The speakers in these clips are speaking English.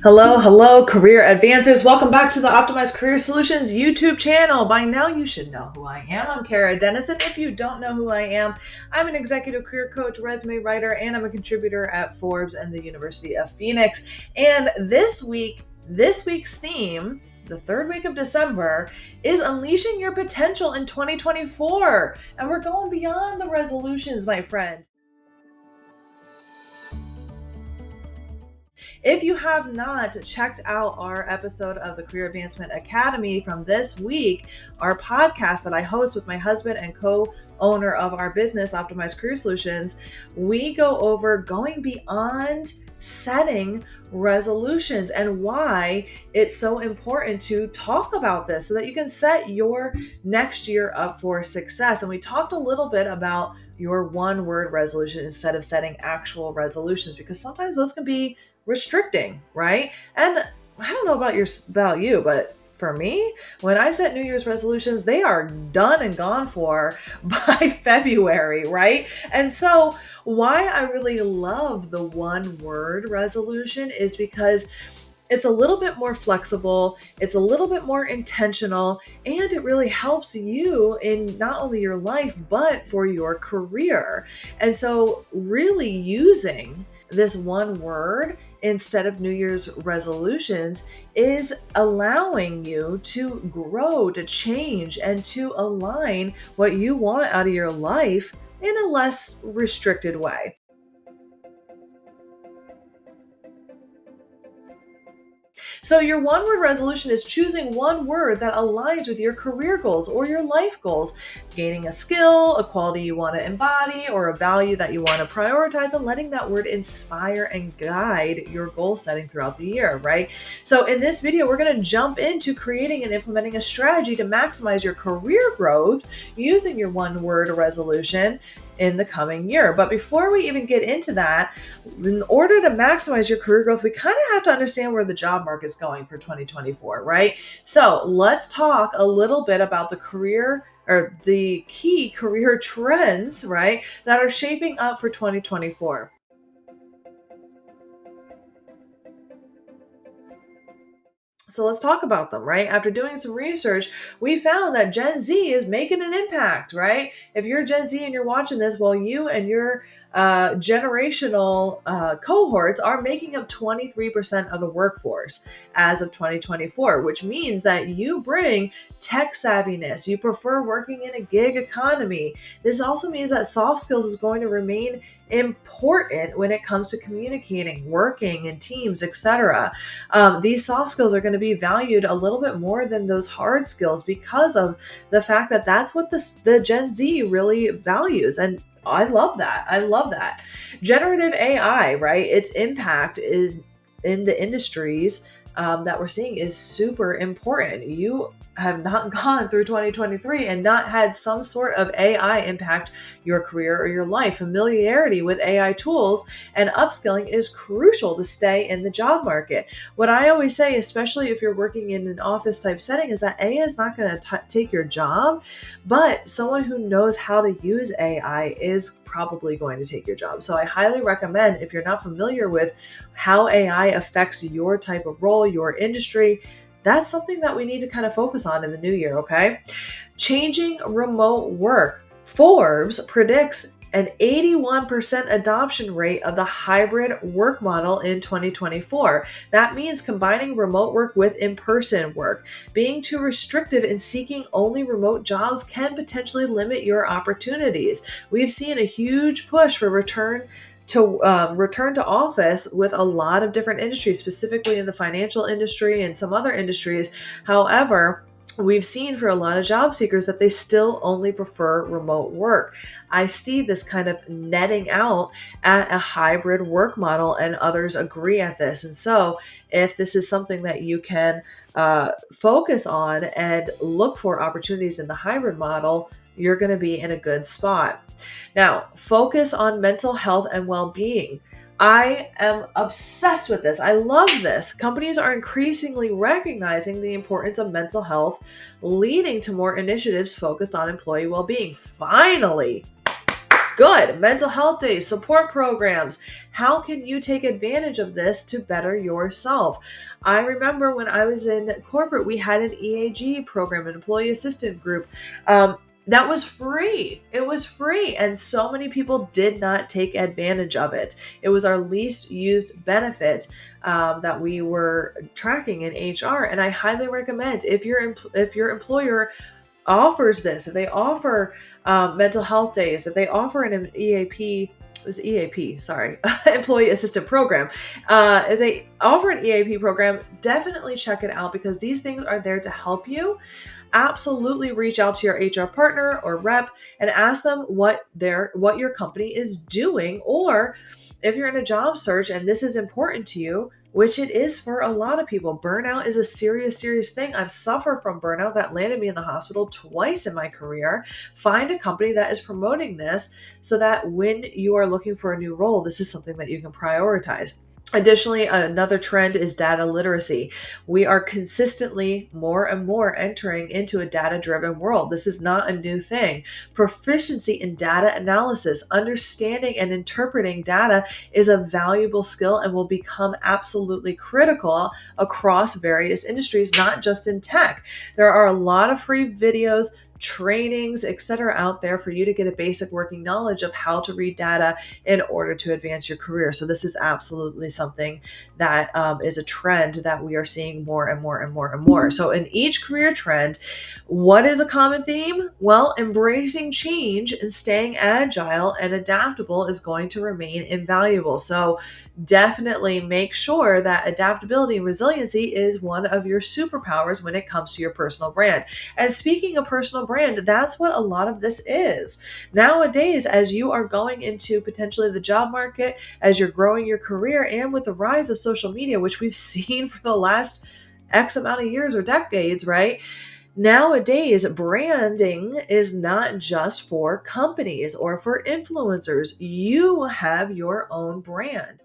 Hello, career advancers. Welcome back to the Optimized Career Solutions YouTube channel. By now, you should know who I am. I'm Dennison. If you don't know who I am, I'm an executive career coach, resume writer, and I'm a contributor at Forbes and the University of Phoenix. And this week's theme, the third week of December, is unleashing your potential in 2024. And we're going beyond the resolutions, my friend. If you have not checked out our episode of the Career Advancement Academy from this week, our podcast that I host with my husband and co-owner of our business, Optimized Career Solutions, we go over going beyond setting resolutions and why it's so important to talk about this so that you can set your next year up for success. And we talked a little bit about your one-word resolution instead of setting actual resolutions, because sometimes those can be restricting, right? And I don't know about you, but for me, when I set New Year's resolutions, they are done and gone for by February, right? And so why I really love the one word resolution is because it's a little bit more flexible, it's a little bit more intentional, and it really helps you in not only your life, but for your career. And so really using this one word instead of New Year's resolutions is allowing you to grow, to change, and to align what you want out of your life in a less restricted way. So your one word resolution is choosing one word that aligns with your career goals or your life goals, gaining a skill, a quality you want to embody, or a value that you want to prioritize, and letting that word inspire and guide your goal setting throughout the year, right? So in this video, we're going to jump into creating and implementing a strategy to maximize your career growth using your one word resolution in the coming year. But before we even get into that, in order to maximize your career growth, we kind of have to understand where the job market is going for 2024, right? So let's talk a little bit about the career or the key career trends, right, that are shaping up for 2024. So let's talk about them, right? After doing some research, we found that Gen Z is making an impact, right? If you're Gen Z and you're watching this, well, you and your generational cohorts are making up 23% of the workforce as of 2024, which means that you bring tech savviness. You prefer working in a gig economy. This also means that soft skills is going to remain important when it comes to communicating, working in teams, etc. These soft skills are going to be valued a little bit more than those hard skills because of the fact that that's what the Gen Z really values. And I love that. Generative AI, right? Its impact in the industries that we're seeing is super important. You have not gone through 2023 and not had some sort of AI impact your career or your life. Familiarity with AI tools and upskilling is crucial to stay in the job market. What I always say, especially if you're working in an office type setting, is that AI is not going to take your job, but someone who knows how to use AI is probably going to take your job. So I highly recommend, if you're not familiar with how AI affects your type of role, your industry, that's something that we need to kind of focus on in the new year, okay? Changing remote work. Forbes predicts an 81% adoption rate of the hybrid work model in 2024. That means combining remote work with in-person work. Being too restrictive in seeking only remote jobs can potentially limit your opportunities. We've seen a huge push for return to office with a lot of different industries, specifically in the financial industry and some other industries. However, we've seen for a lot of job seekers that they still only prefer remote work. I see this kind of netting out at a hybrid work model, and others agree at this. And so if this is something that you can focus on and look for opportunities in the hybrid model, you're going to be in a good spot. Now, focus on mental health and well-being. I am obsessed with this. I love this. Companies are increasingly recognizing the importance of mental health, leading to more initiatives focused on employee well-being. Finally, Good. Mental health days, support programs. How can you take advantage of this to better yourself? I remember when I was in corporate, we had an EAG program, an employee assistant group. That was free. It was free. And so many people did not take advantage of it. It was our least used benefit that we were tracking in HR. And I highly recommend if your employer offers this, if they offer mental health days, if they offer an EAP, it was EAP, sorry, employee assistant program. If they offer an EAP program, definitely check it out because these things are there to help you. Absolutely reach out to your HR partner or rep and ask them what your company is doing, or if you're in a job search and this is important to you, which it is for a lot of people. Burnout is a serious, serious thing. I've suffered from burnout that landed me in the hospital twice in my career. Find a company that is promoting this so that when you are looking for a new role, this is something that you can prioritize. Additionally, another trend is data literacy. We are consistently more and more entering into a data-driven world. This is not a new thing. Proficiency in data analysis, understanding and interpreting data is a valuable skill and will become absolutely critical across various industries, not just in tech. There are a lot of free videos, trainings, etc. out there for you to get a basic working knowledge of how to read data in order to advance your career. So this is absolutely something that is a trend that we are seeing more and more and more and more. So in each career trend, what is a common theme? Well, embracing change and staying agile and adaptable is going to remain invaluable. So definitely make sure that adaptability and resiliency is one of your superpowers when it comes to your personal brand. And speaking of personal brand, that's what a lot of this is. Nowadays, as you are going into potentially the job market, as you're growing your career, and with the rise of social media, which we've seen for the last X amount of years or decades, right? Nowadays, branding is not just for companies or for influencers. You have your own brand.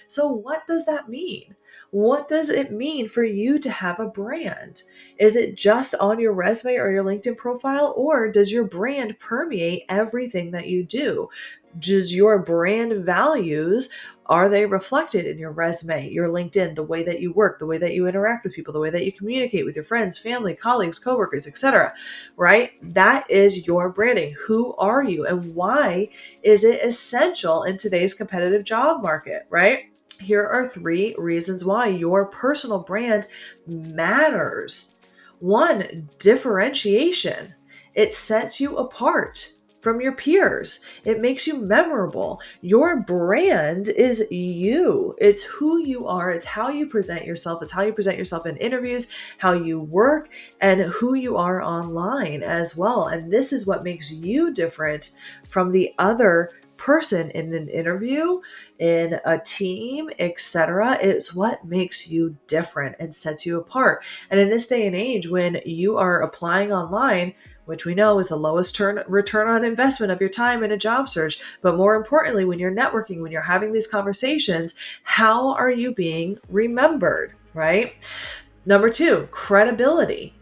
So, what does that mean? What does it mean for you to have a brand? Is it just on your resume or your LinkedIn profile, or does your brand permeate everything that you do? Does your brand values, are they reflected in your resume, your LinkedIn, the way that you work, the way that you interact with people, the way that you communicate with your friends, family, colleagues, coworkers, etc., right? That is your branding. Who are you and why is it essential in today's competitive job market, right? Here are 3 reasons why your personal brand matters. 1, differentiation. It sets you apart from your peers. It makes you memorable. Your brand is you. It's who you are. It's how you present yourself. It's how you present yourself in interviews, how you work, and who you are online as well. And this is what makes you different from the other person in an interview, in a team, etc. It's what makes you different and sets you apart. And in this day and age, when you are applying online, which we know is the lowest return on investment of your time in a job search, but more importantly, when you're networking, when you're having these conversations, how are you being remembered, right? Number 2, credibility.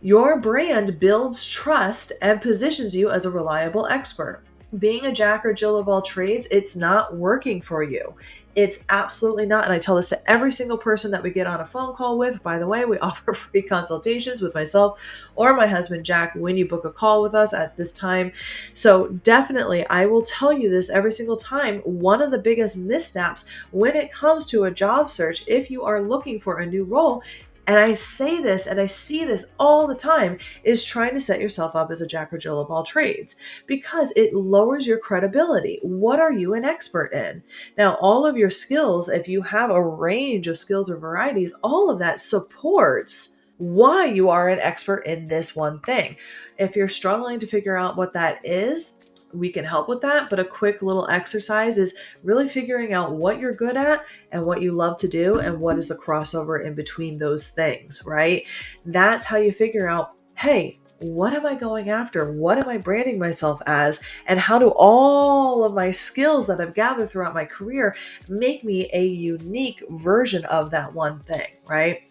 Your brand builds trust and positions you as a reliable expert. Being a jack or Jill of all trades, it's not working for you. It's absolutely not. And I tell this to every single person that we get on a phone call with. By the way, we offer free consultations with myself or my husband, Jack, when you book a call with us at this time. So definitely, I will tell you this every single time. One of the biggest missteps when it comes to a job search, if you are looking for a new role, and I say this and I see this all the time, is trying to set yourself up as a jack or Jill of all trades because it lowers your credibility. What are you an expert in? Now, all of your skills, if you have a range of skills or varieties, all of that supports why you are an expert in this one thing. If you're struggling to figure out what that is, we can help with that. But a quick little exercise is really figuring out what you're good at and what you love to do and what is the crossover in between those things, right? That's how you figure out, hey, what am I going after? What am I branding myself as? And how do all of my skills that I've gathered throughout my career make me a unique version of that one thing, right?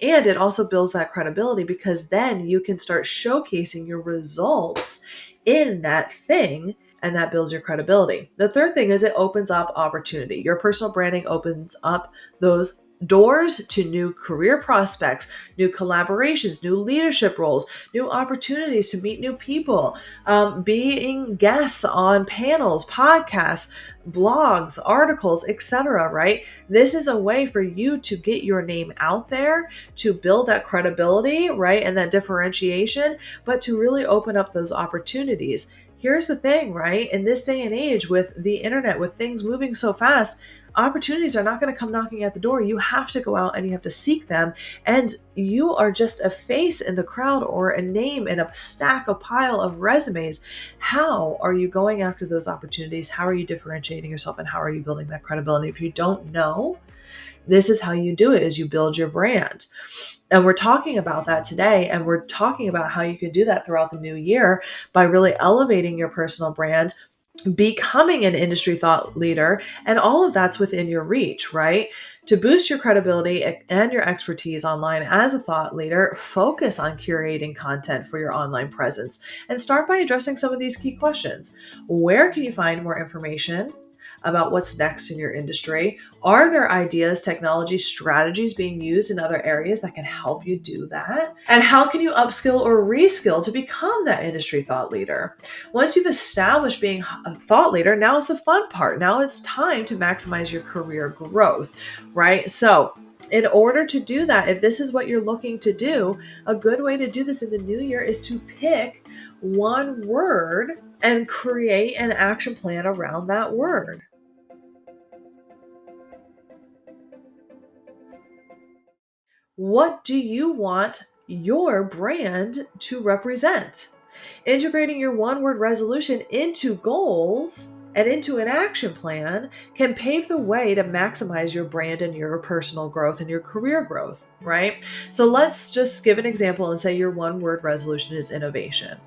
And it also builds that credibility because then you can start showcasing your results in that thing, and that builds your credibility. The third thing is it opens up opportunity. Your personal branding opens up those doors to new career prospects, new collaborations, new leadership roles, new opportunities to meet new people, being guests on panels, podcasts, blogs, articles, etc. Right? This is a way for you to get your name out there, to build that credibility, right, and that differentiation, but to really open up those opportunities. Here's the thing, right? In this day and age, with the internet, with things moving so fast, opportunities are not going to come knocking at the door. You have to go out and you have to seek them. And you are just a face in the crowd or a name in a stack, a pile of resumes. How are you going after those opportunities? How are you differentiating yourself? And how are you building that credibility? If you don't know, this is how you do it, is you build your brand. And we're talking about that today. And we're talking about how you can do that throughout the new year by really elevating your personal brand, becoming an industry thought leader, and all of that's within your reach, right? To boost your credibility and your expertise online as a thought leader, focus on curating content for your online presence and start by addressing some of these key questions. Where can you find more information about what's next in your industry? Are there ideas, technology, strategies being used in other areas that can help you do that? And how can you upskill or reskill to become that industry thought leader? Once you've established being a thought leader, now is the fun part. Now it's time to maximize your career growth, right? So in order to do that, if this is what you're looking to do, a good way to do this in the new year is to pick one word and create an action plan around that word. What do you want your brand to represent? Integrating your one-word resolution into goals and into an action plan can pave the way to maximize your brand and your personal growth and your career growth, right? So let's just give an example and say your one-word resolution is innovation.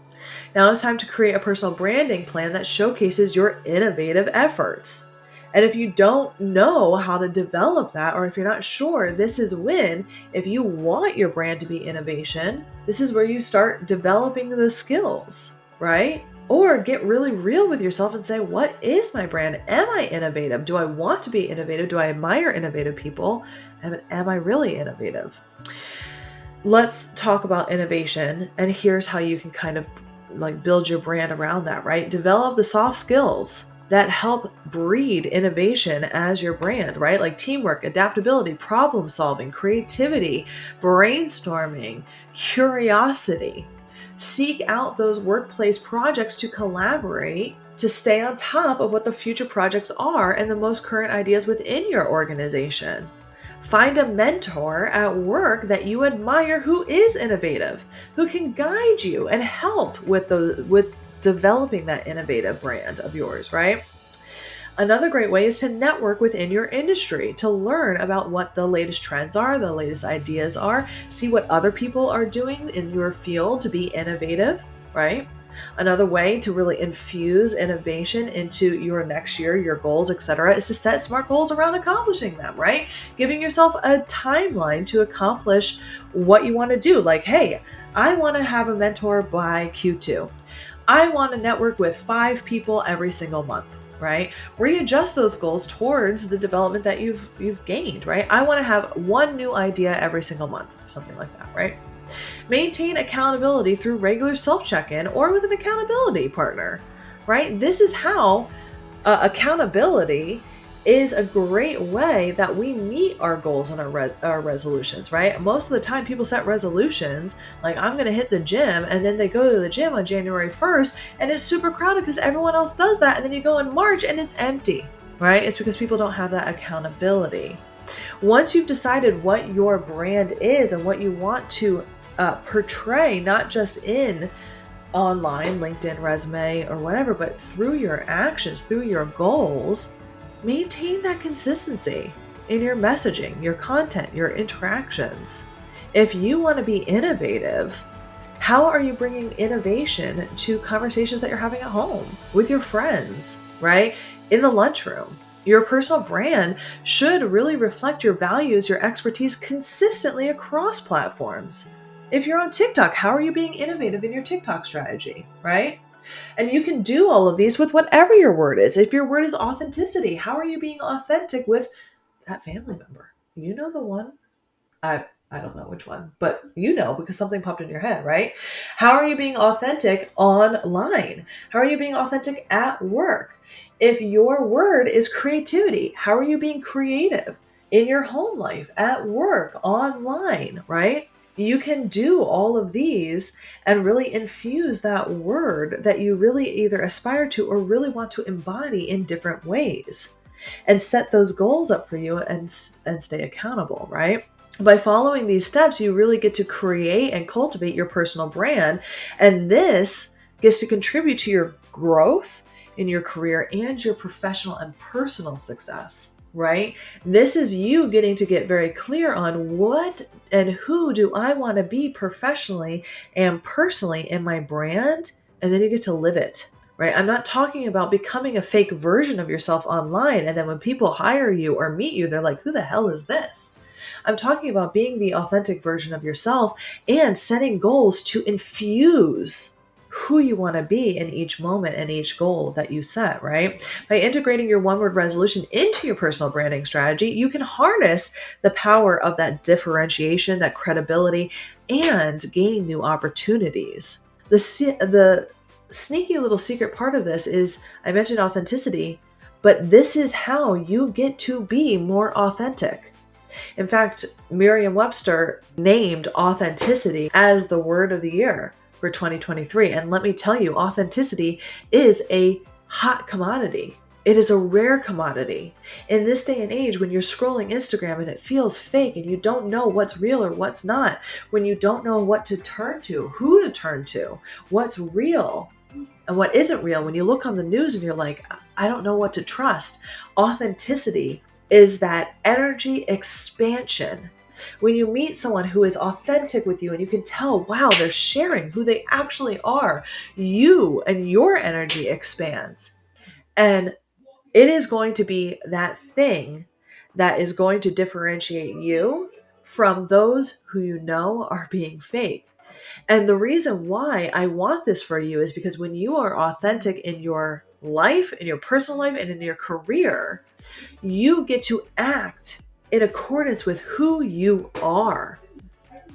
Now it's time to create a personal branding plan that showcases your innovative efforts. And if you don't know how to develop that, or if you're not sure, this is when, if you want your brand to be innovation, this is where you start developing the skills, right? Or get really real with yourself and say, what is my brand? Am I innovative? Do I want to be innovative? Do I admire innovative people? And am I really innovative? Let's talk about innovation. And here's how you can kind of like build your brand around that, right? Develop the soft skills that help breed innovation as your brand, right? Like teamwork, adaptability, problem solving, creativity, brainstorming, curiosity. Seek out those workplace projects to collaborate, to stay on top of what the future projects are and the most current ideas within your organization. Find a mentor at work that you admire who is innovative, who can guide you and help with developing that innovative brand of yours, right? Another great way is to network within your industry, to learn about what the latest trends are, the latest ideas are, see what other people are doing in your field to be innovative, right? Another way to really infuse innovation into your next year, your goals, etc., is to set smart goals around accomplishing them, right? Giving yourself a timeline to accomplish what you want to do. Like, hey, I want to have a mentor by Q2. I want to network with 5 people every single month, right? Readjust those goals towards the development that you've gained, right? I want to have 1 new idea every single month, something like that, right? Maintain accountability through regular self-check-in or with an accountability partner, right? This is how accountability is a great way that we meet our goals and our resolutions, right? Most of the time people set resolutions like I'm going to hit the gym, and then they go to the gym on January 1st and it's super crowded because everyone else does that. And then you go in March and it's empty, right? It's because people don't have that accountability. Once you've decided what your brand is and what you want to portray, not just in online, LinkedIn, resume, or whatever, but through your actions, through your goals, maintain that consistency in your messaging, your content, your interactions. If you want to be innovative, how are you bringing innovation to conversations that you're having at home, with your friends, right? In the lunchroom. Your personal brand should really reflect your values, your expertise consistently across platforms. If you're on TikTok, how are you being innovative in your TikTok strategy, right? And you can do all of these with whatever your word is. If your word is authenticity, how are you being authentic with that family member? You know the one. I don't know which one, but you know because something popped in your head, right? How are you being authentic online? How are you being authentic at work? If your word is creativity, how are you being creative in your home life, at work, online, right? You can do all of these and really infuse that word that you really either aspire to or really want to embody in different ways and set those goals up for you and stay accountable, right? By following these steps, you really get to create and cultivate your personal brand. And this gets to contribute to your growth in your career and your professional and personal success, right? This is you getting to get very clear on what and who do I want to be professionally and personally in my brand. And then you get to live it, right? I'm not talking about becoming a fake version of yourself online. And then when people hire you or meet you, they're like, who the hell is this? I'm talking about being the authentic version of yourself and setting goals to infuse who you want to be in each moment and each goal that you set, right? By integrating your one word resolution into your personal branding strategy, you can harness the power of that differentiation, that credibility, and gain new opportunities. The sneaky little secret part of this is I mentioned authenticity, but this is how you get to be more authentic. In fact, Merriam-Webster named authenticity as the word of the year for 2023. And let me tell you, authenticity is a hot commodity. It is a rare commodity. In this day and age, when you're scrolling Instagram and it feels fake and you don't know what's real or what's not, when you don't know what to turn to, who to turn to, what's real and what isn't real, when you look on the news and you're like, I don't know what to trust, authenticity is that energy expansion. When you meet someone who is authentic with you and you can tell, wow, they're sharing who they actually are, you and your energy expands. And it is going to be that thing that is going to differentiate you from those who you know are being fake. And the reason why I want this for you is because when you are authentic in your life, in your personal life, and in your career, you get to act in accordance with who you are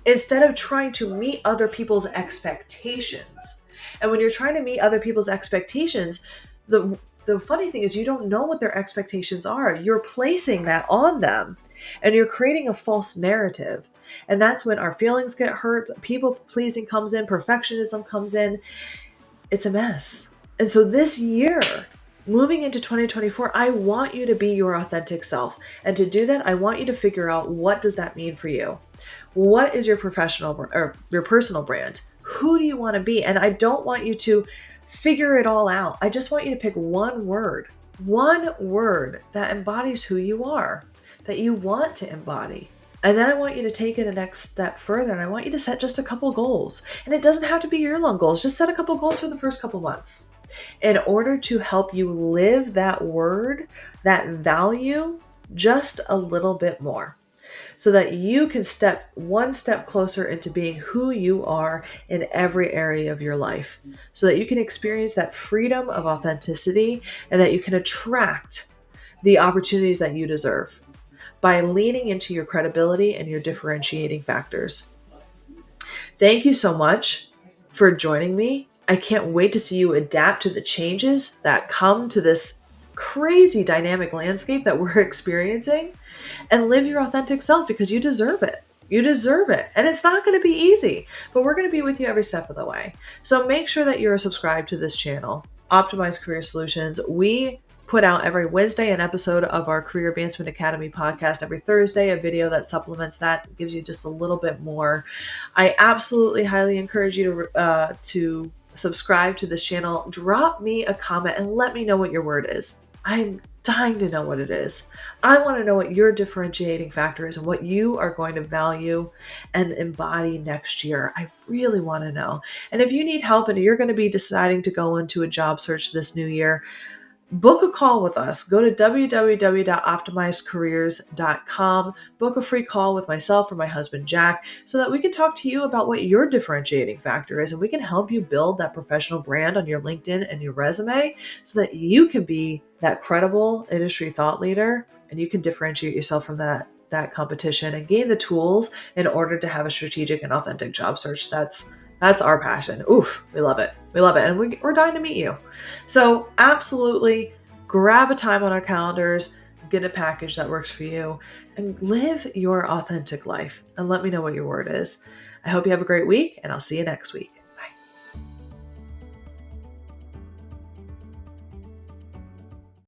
instead of trying to meet other people's expectations. And when you're trying to meet other people's expectations, the funny thing is you don't know what their expectations are. You're placing that on them and you're creating a false narrative. And that's when our feelings get hurt, people pleasing comes in, perfectionism comes in. It's a mess. And so this year, moving into 2024, I want you to be your authentic self. And to do that, I want you to figure out, what does that mean for you? What is your professional or your personal brand? Who do you want to be? And I don't want you to figure it all out. I just want you to pick one word that embodies who you are, that you want to embody. And then I want you to take it a next step further, and I want you to set just a couple goals. And it doesn't have to be year-long goals. Just set a couple goals for the first couple months in order to help you live that word, that value, just a little bit more, so that you can step one step closer into being who you are in every area of your life, so that you can experience that freedom of authenticity and that you can attract the opportunities that you deserve by leaning into your credibility and your differentiating factors. Thank you so much for joining me. I can't wait to see you adapt to the changes that come to this crazy dynamic landscape that we're experiencing, and live your authentic self, because you deserve it. You deserve it. And it's not going to be easy, but we're going to be with you every step of the way. So make sure that you're subscribed to this channel, Optimized Career Solutions. We put out every Wednesday an episode of our Career Advancement Academy podcast. Every Thursday, a video that supplements that, gives you just a little bit more. I absolutely highly encourage you to subscribe to this channel. Drop me a comment and let me know what your word is. I'm dying to know what it is. I want to know what your differentiating factor is and what you are going to value and embody next year. I really want to know. And if you need help and you're going to be deciding to go into a job search this new year, book a call with us. Go to www.optimizedcareers.com, book a free call with myself or my husband, Jack, so that we can talk to you about what your differentiating factor is, and we can help you build that professional brand on your LinkedIn and your resume so that you can be that credible industry thought leader and you can differentiate yourself from that competition and gain the tools in order to have a strategic and authentic job search. That's our passion. Oof, we love it. We love it. And we're dying to meet you. So absolutely grab a time on our calendars, get a package that works for you, and live your authentic life. And let me know what your word is. I hope you have a great week, and I'll see you next week.